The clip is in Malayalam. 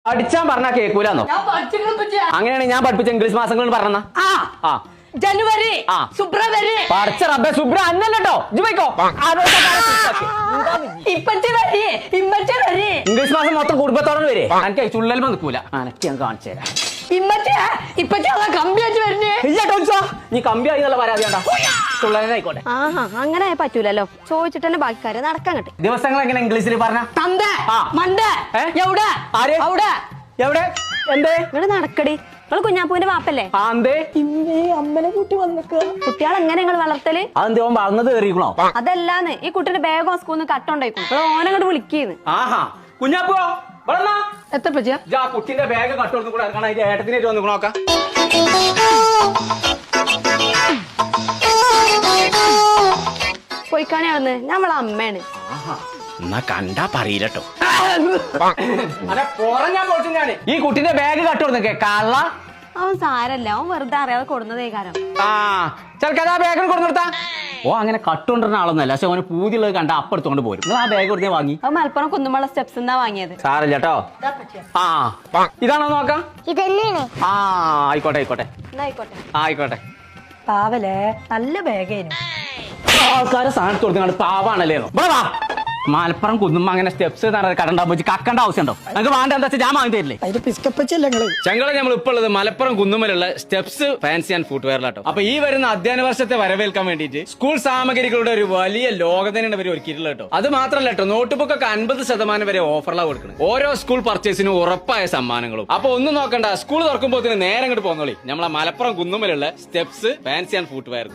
പഠിച്ചാൻ പറഞ്ഞാ കേൾക്കൂലെന്നോ? അങ്ങനെയാണെങ്കിൽ ഞാൻ പഠിപ്പിച്ച ഇംഗ്ലീഷ് മാസങ്ങൾ പറഞ്ഞ ജനുവരി, ഫെബ്രുവരി. പഠിച്ച റബ്ബെ സുബ്ര അന്നല്ലോ ഇംഗ്ലീഷ് മാസം മൊത്തം കുടുംബത്തോടെ വരെ എനിക്ക് ചുള്ളൽ നിൽക്കൂല. അനക്ക് ഞാൻ കാണിച്ചു തരാം. നീ കമ്പി ആയി എന്നുള്ള പരാതി ആയിക്കോട്ടെ. അങ്ങനെ പറ്റൂലല്ലോ, ചോദിച്ചിട്ട് തന്നെ ബാക്കിക്കാര് നടക്കാൻ കിട്ടും. ദിവസങ്ങൾ എങ്ങനെ ഇംഗ്ലീഷിൽ പറഞ്ഞ എവിടെ എന്തേ ഇവിടെ നടക്കടി. നിങ്ങള് കുഞ്ഞാപ്പൂവിന്റെ വാപ്പല്ലേ? അമ്മനെ കൂട്ടി വന്നിക്ക. കുട്ടികളെ എങ്ങനെ നിങ്ങൾ വളർത്തല്? അതെന്ത് വളർന്നത് കയറിക്കണോ? അതല്ലാന്ന് ഈ കുട്ടിയുടെ ബാഗോ സ്കൂളിൽ കട്ടുണ്ടായിക്കും. ഓനങ്ങോട്ട് വിളിക്കുന്നു. കുഞ്ഞാപ്പോ എത്ര പറ്റിയാ കുട്ടിന്റെ ബാഗ് കട്ടോർന്ന് കൂടെ ഇറങ്ങണം. അതിന്റെ ഏട്ടത്തിനേറ്റ് വന്ന് നോക്കാം. പോയിക്കാണിയാവുന്നത് നമ്മളെ അമ്മയാണ്. എന്നാ കണ്ടാ പറയില്ലട്ടോ. ഈ കുട്ടിന്റെ ബാഗ് കട്ടോർന്നൊക്കെ കള്ള. അവൻ സാരല്ല, അവൻ വെറുതെ അറിയാതെ കൊടുന്നതേ കാരണം. ചെറുക്കാ ബാഗ് കൊടുത്താ അങ്ങനെ കട്ടുകൊണ്ടിരുന്ന ആളൊന്നല്ല. പക്ഷെ അവന് പൂതിയുള്ളത് കണ്ട അപ്പെടുത്തോണ്ട് പോരും. ആ ബാഗ് കൊടുത്തേ വാങ്ങി. അത് മലപ്പുറം കുന്നുമുള്ള സ്റ്റെപ്സ് എന്നാ വാങ്ങിയത്. സാരല്ല കേട്ടോ. ഇതാണോ നോക്കാം? ആയിക്കോട്ടെ ആയിക്കോട്ടെ. പാവലേ, നല്ല ബാഗായിരുന്നു. ആൾക്കാരെ സാധനത്ത് കൊടുത്തു പാവാണല്ലേ. മലപ്പുറം കുന്നുമ്പോ അങ്ങനെ സ്റ്റെപ്സ് കടണ്ടാ കക്കണ്ട ആവശ്യമുണ്ടോ? നമുക്ക് വേണ്ട എന്താ വെച്ചാൽ ഞാൻ വാങ്ങി തരില്ലേ? ഞങ്ങളെ നമ്മൾ ഇപ്പോൾ ഉള്ളത് മലപ്പുറം കുന്നുമ്മലുള്ള സ്റ്റെപ്സ് ഫാൻസി ആൻഡ് ഫുട്വെയറിലാട്ടോ. അപ്പൊ ഈ വരുന്ന അധ്യയന വർഷത്തെ വരവേൽക്കാൻ വേണ്ടിയിട്ട് സ്കൂൾ സാമഗ്രികളുടെ ഒരു വലിയ ലോകത്തിനാണ് ഇവർ ഒരുക്കിയിട്ടുള്ളത് കേട്ടോ. അത് മാത്രമല്ല കേട്ടോ, നോട്ട്ബുക്ക് ഒക്കെ 50% വരെ ഓഫറിലാണ് കൊടുക്കുന്നത്. ഓരോ സ്കൂൾ പർച്ചേസിനും ഉറപ്പായ സമ്മാനങ്ങളും. അപ്പൊ ഒന്നും നോക്കണ്ട, സ്കൂൾ തുറക്കുമ്പോൾ നേരെ അങ്ങോട്ട് പോന്നോളി. നമ്മളെ മലപ്പുറം കുന്നുമ്മലുള്ള സ്റ്റെപ്സ് ഫാൻസി ആൻഡ് ഫുട്വെയർ.